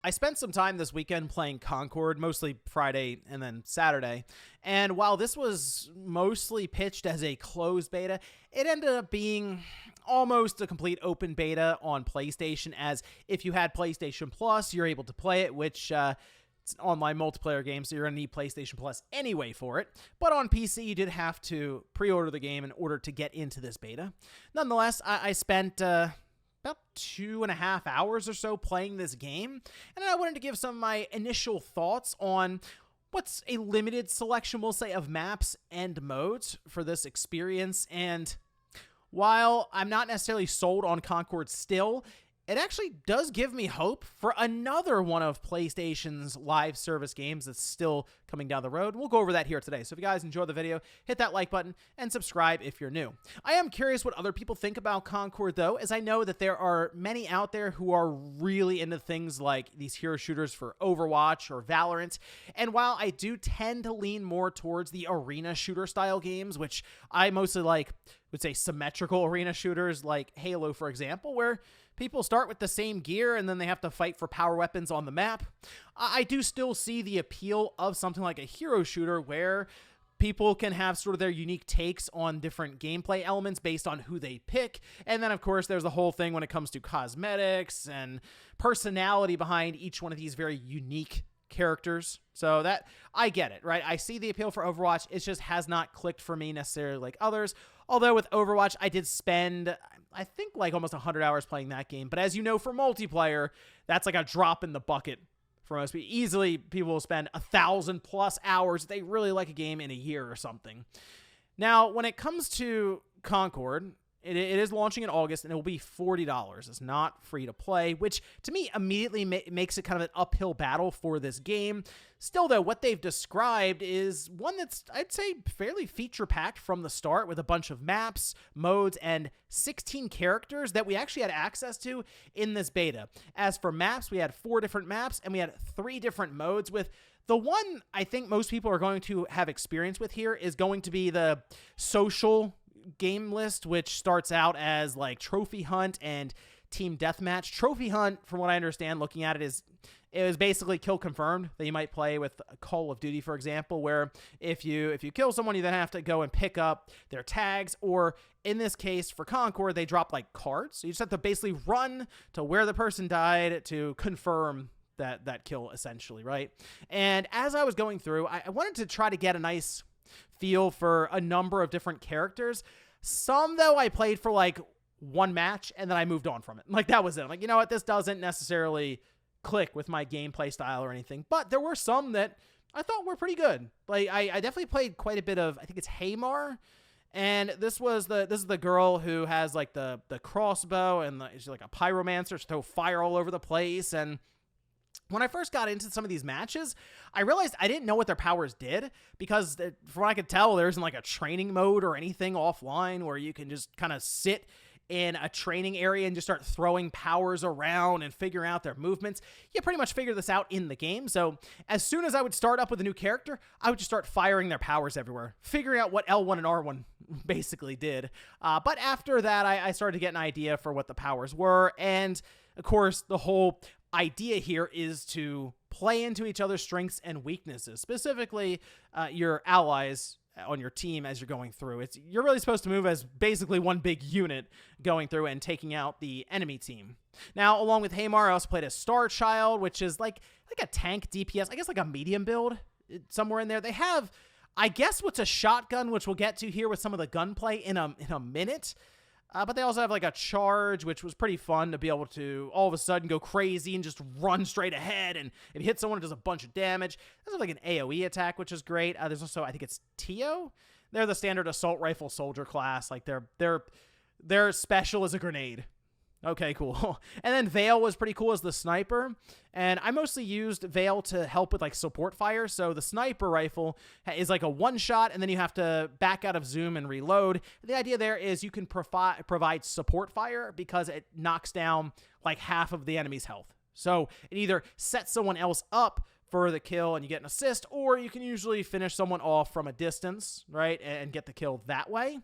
I spent some time this weekend playing Concord, mostly Friday and then Saturday. And while this was mostly pitched as a closed beta, it ended up being almost a complete open beta on PlayStation, as if you had PlayStation Plus, you're able to play it, which it's an online multiplayer game, so you're going to need PlayStation Plus anyway for it. But on PC, you did have to pre-order the game in order to get into this beta. Nonetheless, I spent about 2.5 hours or so playing this game, and I wanted to give some of my initial thoughts on what's a limited selection, we'll say, of maps and modes for this experience. And while I'm not necessarily sold on Concord still, it actually does give me hope for another one of PlayStation's live service games that's still coming down the road. We'll go over that here today. So if you guys enjoy the video, hit that like button and subscribe if you're new. I am curious what other people think about Concord, though, as I know that there are many out there who are really into things like these hero shooters for Overwatch or Valorant. And while I do tend to lean more towards the arena shooter style games, which I mostly like, would say symmetrical arena shooters like Halo, for example, where people start with the same gear and then they have to fight for power weapons on the map, I do still see the appeal of something like a hero shooter where people can have sort of their unique takes on different gameplay elements based on who they pick. And then, of course, there's the whole thing when it comes to cosmetics and personality behind each one of these very unique characters. So that, I get it, right? I see the appeal for Overwatch. It just has not clicked for me necessarily like others. Although with Overwatch, I did spend, I think, like almost 100 hours playing that game. But as you know, for multiplayer, that's like a drop in the bucket for most people. Easily, people will spend 1,000+ hours if they really like a game in a year or something. Now, when it comes to Concord, it is launching in August, and it will be $40. It's not free to play, which to me immediately makes it kind of an uphill battle for this game. Still, though, what they've described is one that's, I'd say, fairly feature-packed from the start, with a bunch of maps, modes, and 16 characters that we actually had access to in this beta. As for maps, we had 4 different maps, and we had 3 different modes, with the one I think most people are going to have experience with here is going to be the social game list, which starts out as like trophy hunt and team deathmatch. Trophy hunt, from what I understand looking at it, is basically kill confirmed, that you might play with Call of Duty, for example, where if you kill someone, you then have to go and pick up their tags, or in this case for Concord, they drop like cards, so you just have to basically run to where the person died to confirm that kill, essentially, right? And as I was going through, I wanted to try to get a nice feel for a number of different characters. Some, though, I played for like one match and then I moved on from it. Like, that was it. I'm like, you know what? This doesn't necessarily click with my gameplay style or anything. But there were some that I thought were pretty good. Like, I definitely played quite a bit of, I think it's Haymar. And this is the girl who has like the crossbow, and she's like a pyromancer. She throws fire all over the place. And when I first got into some of these matches, I realized I didn't know what their powers did, because from what I could tell, there isn't like a training mode or anything offline where you can just kind of sit in a training area and just start throwing powers around and figure out their movements. You pretty much figure this out in the game. So as soon as I would start up with a new character, I would just start firing their powers everywhere, figuring out what L1 and R1 basically did. But after that, I started to get an idea for what the powers were. And of course, the whole idea here is to play into each other's strengths and weaknesses, specifically your allies on your team as you're going through. You're really supposed to move as basically one big unit going through and taking out the enemy team. Now, along with Haymar, I also played a Star Child, which is like a tank DPS, I guess like a medium build somewhere in there. They have, I guess, what's a shotgun, which we'll get to here with some of the gunplay in a minute. But they also have like a charge, which was pretty fun to be able to all of a sudden go crazy and just run straight ahead. And if you hit someone, it does a bunch of damage. There's like an AoE attack, which is great. There's also, I think it's Tio. They're the standard assault rifle soldier class. Like their special is a grenade. Okay, cool. And then Veil was pretty cool as the sniper. And I mostly used Veil to help with like support fire. So the sniper rifle is like a one shot, and then you have to back out of zoom and reload. The idea there is you can provide support fire because it knocks down like half of the enemy's health. So it either sets someone else up for the kill and you get an assist, or you can usually finish someone off from a distance, right, and get the kill that way.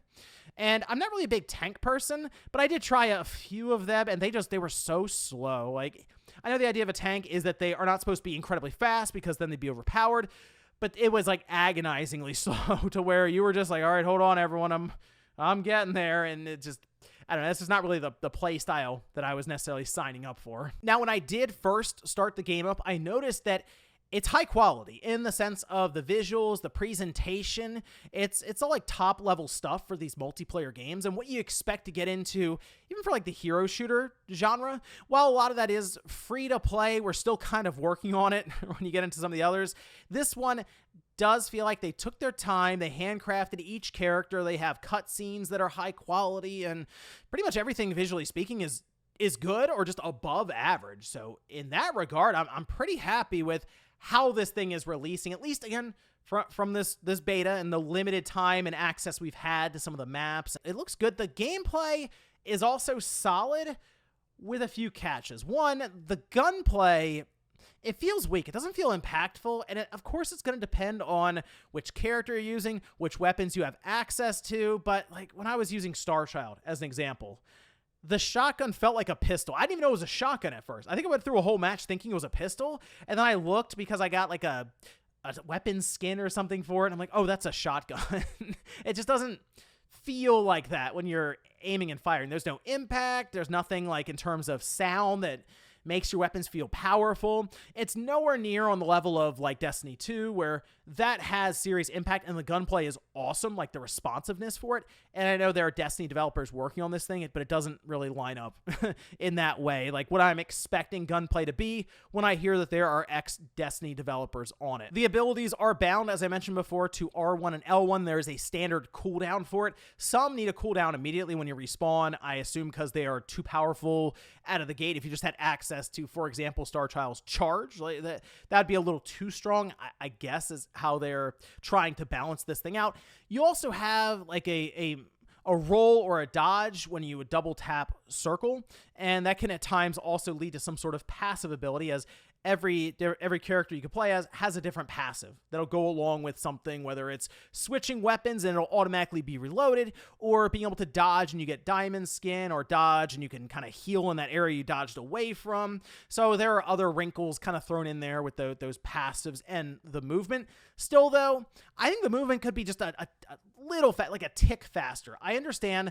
And I'm not really a big tank person, but I did try a few of them, and they were so slow. Like, I know the idea of a tank is that they are not supposed to be incredibly fast because then they'd be overpowered, but it was like agonizingly slow to where you were just like, all right, hold on, everyone, I'm getting there, and it just, I don't know, this is not really the play style that I was necessarily signing up for. Now, when I did first start the game up, I noticed that it's high quality in the sense of the visuals, the presentation. It's all like top level stuff for these multiplayer games and what you expect to get into, even for like the hero shooter genre. While a lot of that is free to play, we're still kind of working on it when you get into some of the others. This one does feel like they took their time, they handcrafted each character, they have cutscenes that are high quality, and pretty much everything visually speaking is good or just above average. So in that regard, I'm pretty happy with how this thing is releasing, at least again from this beta and the limited time and access we've had to some of the maps. It looks good. The gameplay is also solid with a few catches. One, the gunplay, it feels weak. It doesn't feel impactful, and of course it's going to depend on which character you're using, which weapons you have access to, but like when I was using Starchild as an example, the shotgun felt like a pistol. I didn't even know it was a shotgun at first. I think I went through a whole match thinking it was a pistol, and then I looked because I got like a weapon skin or something for it, and I'm like, oh, that's a shotgun. It just doesn't feel like that when you're aiming and firing. There's no impact. There's nothing like in terms of sound that makes your weapons feel powerful. It's nowhere near on the level of like Destiny 2, where that has serious impact and the gunplay is awesome, like the responsiveness for it. And I know there are Destiny developers working on this thing, but it doesn't really line up in that way. Like what I'm expecting gunplay to be when I hear that there are ex-Destiny developers on it. The abilities are bound, as I mentioned before, to R1 and L1. There is a standard cooldown for it. Some need a cooldown immediately when you respawn, I assume because they are too powerful out of the gate. If you just had access to, for example, Starchild's charge, like that'd be a little too strong, I guess, is how they're trying to balance this thing out. You also have like a roll or a dodge when you would double tap circle, and that can at times also lead to some sort of passive ability, as every character you can play as has a different passive that'll go along with something, whether it's switching weapons and it'll automatically be reloaded, or being able to dodge and you get diamond skin, or dodge and you can kind of heal in that area you dodged away from. So there are other wrinkles kind of thrown in there with those passives and the movement. Still though, I think the movement could be just a little like a tick faster. I understand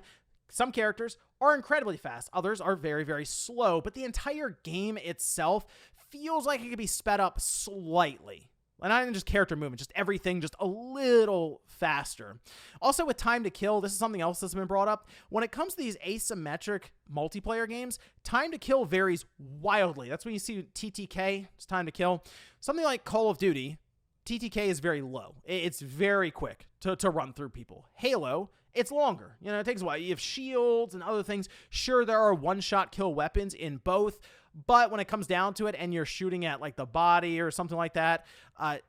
some characters are incredibly fast, others are very, very slow, but the entire game itself feels like it could be sped up slightly. And not even just character movement, just everything just a little faster. Also with time to kill, this is something else that's been brought up. When it comes to these asymmetric multiplayer games, time to kill varies wildly. That's when you see TTK, it's time to kill. Something like Call of Duty, TTK is very low. It's very quick to run through people. Halo, it's longer. You know, it takes a while. You have shields and other things. Sure, there are one-shot kill weapons in both, but when it comes down to it and you're shooting at like the body or something like that,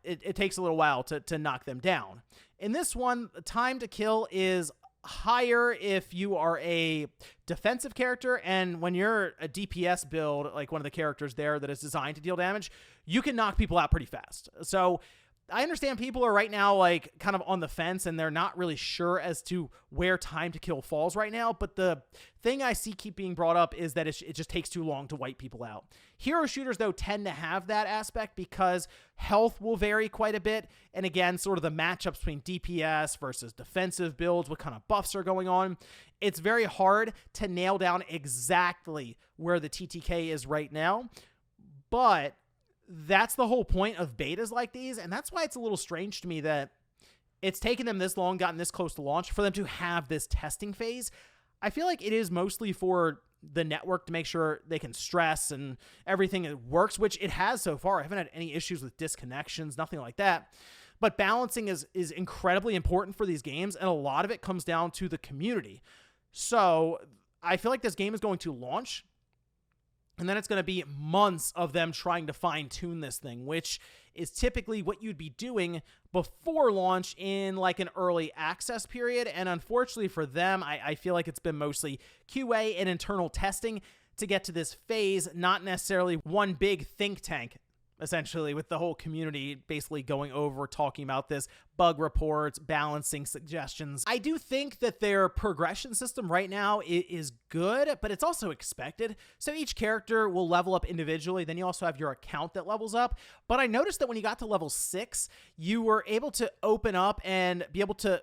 it takes a little while to knock them down. In this one, the time to kill is higher if you are a defensive character, and when you're a DPS build, like one of the characters there that is designed to deal damage, you can knock people out pretty fast. So I understand people are right now like kind of on the fence and they're not really sure as to where time to kill falls right now, but the thing I see keep being brought up is that it just takes too long to wipe people out. Hero shooters, though, tend to have that aspect because health will vary quite a bit, and again, sort of the matchups between DPS versus defensive builds, what kind of buffs are going on. It's very hard to nail down exactly where the TTK is right now, but that's the whole point of betas like these, and that's why it's a little strange to me that it's taken them this long, gotten this close to launch, for them to have this testing phase. I feel like it is mostly for the network to make sure they can stress and everything works, which it has so far. I haven't had any issues with disconnections, nothing like that. But balancing is incredibly important for these games, and a lot of it comes down to the community. So I feel like this game is going to launch, and then it's going to be months of them trying to fine-tune this thing, which is typically what you'd be doing before launch in like an early access period. And unfortunately for them, I feel like it's been mostly QA and internal testing to get to this phase, not necessarily one big think tank essentially, with the whole community basically going over talking about this, bug reports, balancing suggestions. I do think that their progression system right now is good, but it's also expected. So each character will level up individually. Then you also have your account that levels up. But I noticed that when you got to level 6, you were able to open up and be able to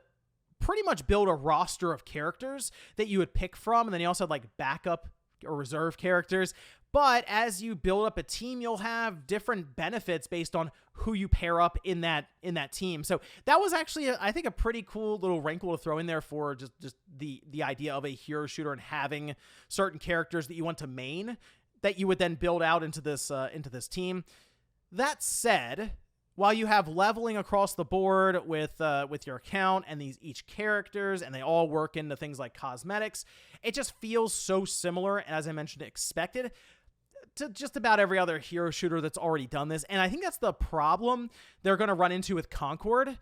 pretty much build a roster of characters that you would pick from. And then you also had like backup or reserve characters. But as you build up a team, you'll have different benefits based on who you pair up in that team. So that was actually, I think, a pretty cool little wrinkle to throw in there for just the idea of a hero shooter and having certain characters that you want to main that you would then build out into this team. That said, while you have leveling across the board with your account and each characters, and they all work into things like cosmetics, it just feels so similar, as I mentioned, expected, to just about every other hero shooter that's already done this. And I think that's the problem they're going to run into with Concord,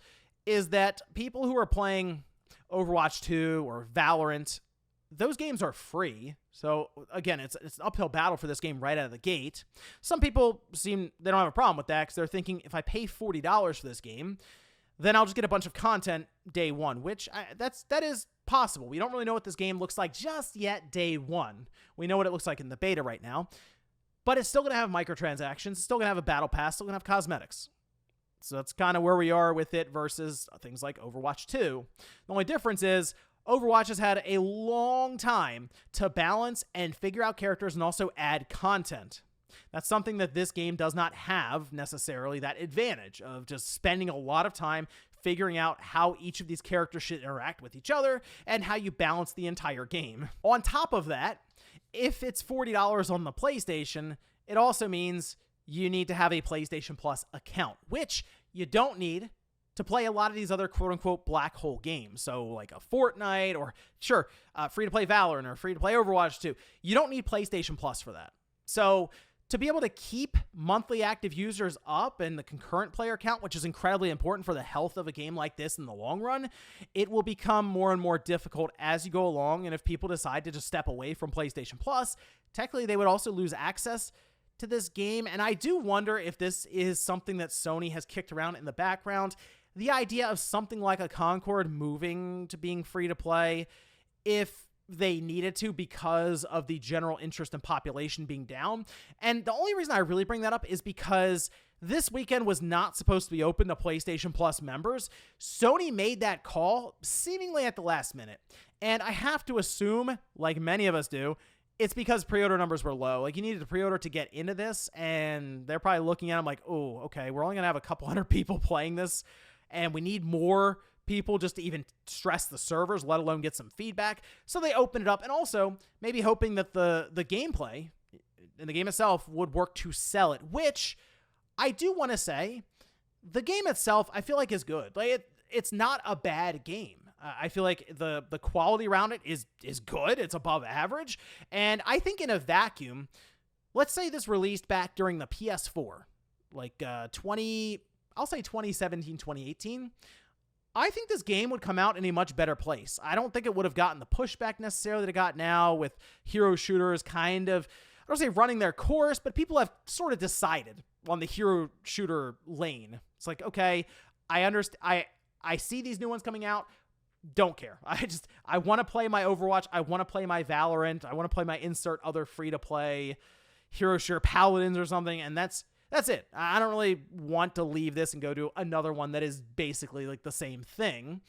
is that people who are playing Overwatch 2 or Valorant, those games are free. So again, it's an uphill battle for this game right out of the gate. Some people they don't have a problem with that because they're thinking, if I pay $40 for this game, then I'll just get a bunch of content day one, which that is possible. We don't really know what this game looks like just yet day one. We know what it looks like in the beta right now. But it's still going to have microtransactions, it's still going to have a battle pass, still going to have cosmetics. So that's kind of where we are with it versus things like Overwatch 2. The only difference is Overwatch has had a long time to balance and figure out characters and also add content. That's something that this game does not have necessarily, that advantage of just spending a lot of time figuring out how each of these characters should interact with each other and how you balance the entire game. On top of that, if it's $40 on the PlayStation, it also means you need to have a PlayStation Plus account, which you don't need to play a lot of these other quote-unquote black hole games. So like a Fortnite or, sure, free-to-play Valorant or free-to-play Overwatch 2. You don't need PlayStation Plus for that. So to be able to keep monthly active users up and the concurrent player count, which is incredibly important for the health of a game like this in the long run, it will become more and more difficult as you go along. And if people decide to just step away from PlayStation Plus, technically they would also lose access to this game. And I do wonder if this is something that Sony has kicked around in the background. The idea of something like a Concord moving to being free to play, if they needed to, because of the general interest and population being down. And the only reason I really bring that up is because this weekend was not supposed to be open to PlayStation Plus members. Sony made that call seemingly at the last minute. And I have to assume, like many of us do, it's because pre-order numbers were low. Like, you needed to pre-order to get into this, and they're probably looking at them like, oh, okay, we're only going to have a couple hundred people playing this, and we need more people just to even stress the servers, let alone get some feedback. So they opened it up, and also maybe hoping that the gameplay and the game itself would work to sell it, which I do want to say the game itself I feel like is good. Like, it's not a bad game. I feel like the quality around it is good. It's above average. And I think in a vacuum, let's say this released back during the PS4, like I'll say 2017, 2018. I think this game would come out in a much better place. I don't think it would have gotten the pushback necessarily that it got now, with hero shooters kind of, I don't say running their course, but people have sort of decided on the hero shooter lane. It's like, okay, I understand. I see these new ones coming out. Don't care. I want to play my Overwatch. I want to play my Valorant. I want to play my insert other free-to-play hero shooter, Paladins or something, and that's it. I don't really want to leave this and go to another one that is basically like the same thing.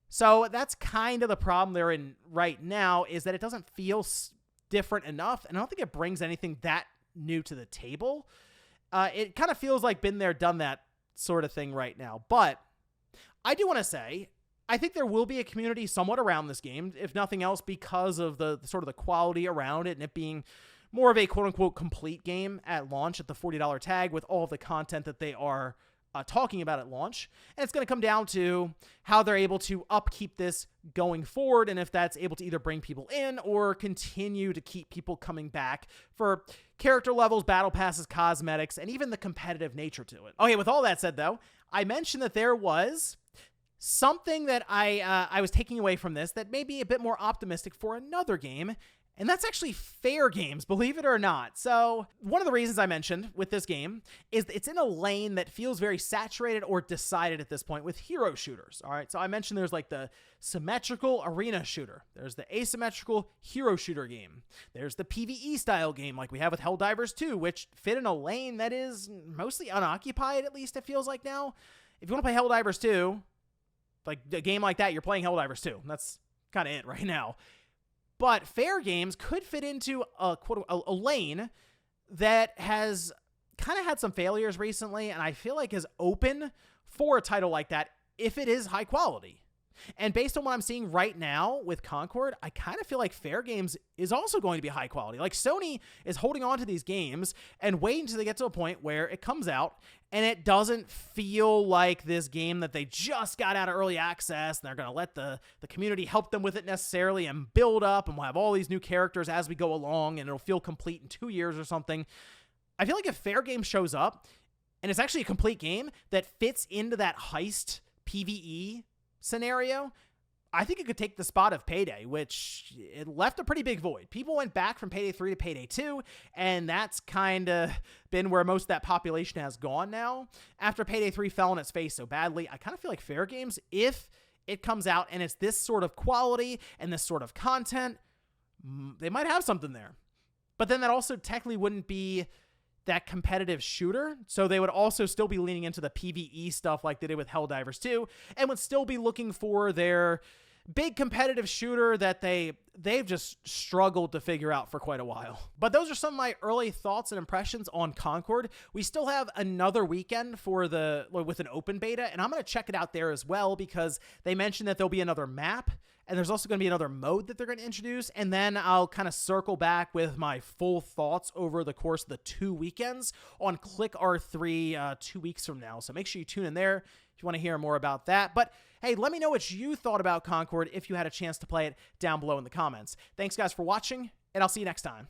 So that's kind of the problem they're in right now, is that it doesn't feel different enough, and I don't think it brings anything that new to the table. It kind of feels like been there, done that sort of thing right now. But I do want to say, I think there will be a community somewhat around this game, if nothing else, because of the sort of the quality around it and it being more of a quote-unquote complete game at launch at the $40 tag with all of the content that they are talking about at launch. And it's going to come down to how they're able to upkeep this going forward, and if that's able to either bring people in or continue to keep people coming back for character levels, battle passes, cosmetics, and even the competitive nature to it. Okay, with all that said, though, I mentioned that there was something that I was taking away from this that may be a bit more optimistic for another game, And that's actually Fair Games, believe it or not. So one of the reasons I mentioned with this game is it's in a lane that feels very saturated or decided at this point with hero shooters. All right, so I mentioned there's like the symmetrical arena shooter. There's the asymmetrical hero shooter game. There's the PvE style game like we have with Helldivers 2, which fit in a lane that is mostly unoccupied, at least it feels like now. If you want to play Helldivers 2, like a game like that, you're playing Helldivers 2. That's kind of it right now. But Fair Games could fit into a lane that has kind of had some failures recently, and I feel like is open for a title like that if it is high quality. And based on what I'm seeing right now with Concord, I kind of feel like Fair Games is also going to be high quality. Like Sony is holding on to these games and waiting until they get to a point where it comes out and it doesn't feel like this game that they just got out of early access and they're going to let the community help them with it necessarily and build up, and we'll have all these new characters as we go along and it'll feel complete in 2 years or something. I feel like if Fair Game shows up and it's actually a complete game that fits into that heist PvE scenario, I think it could take the spot of Payday, which it left a pretty big void. People went back from Payday 3 to Payday 2, and that's kind of been where most of that population has gone now. After Payday 3 fell on its face so badly, I kind of feel like Fair Games, if it comes out and it's this sort of quality and this sort of content, they might have something there. But then that also technically wouldn't be that competitive shooter, so they would also still be leaning into the PvE stuff like they did with Helldivers 2, and would still be looking for their big competitive shooter that they've just struggled to figure out for quite a while. But those are some of my early thoughts and impressions on Concord. We still have another weekend with an open beta, and I'm going to check it out there as well because they mentioned that there'll be another map, and there's also going to be another mode that they're going to introduce, and then I'll kind of circle back with my full thoughts over the course of the 2 weekends on Click R3 2 weeks from now. So make sure you tune in there if you want to hear more about that. But hey, let me know what you thought about Concord if you had a chance to play it down below in the comments. Thanks, guys, for watching, and I'll see you next time.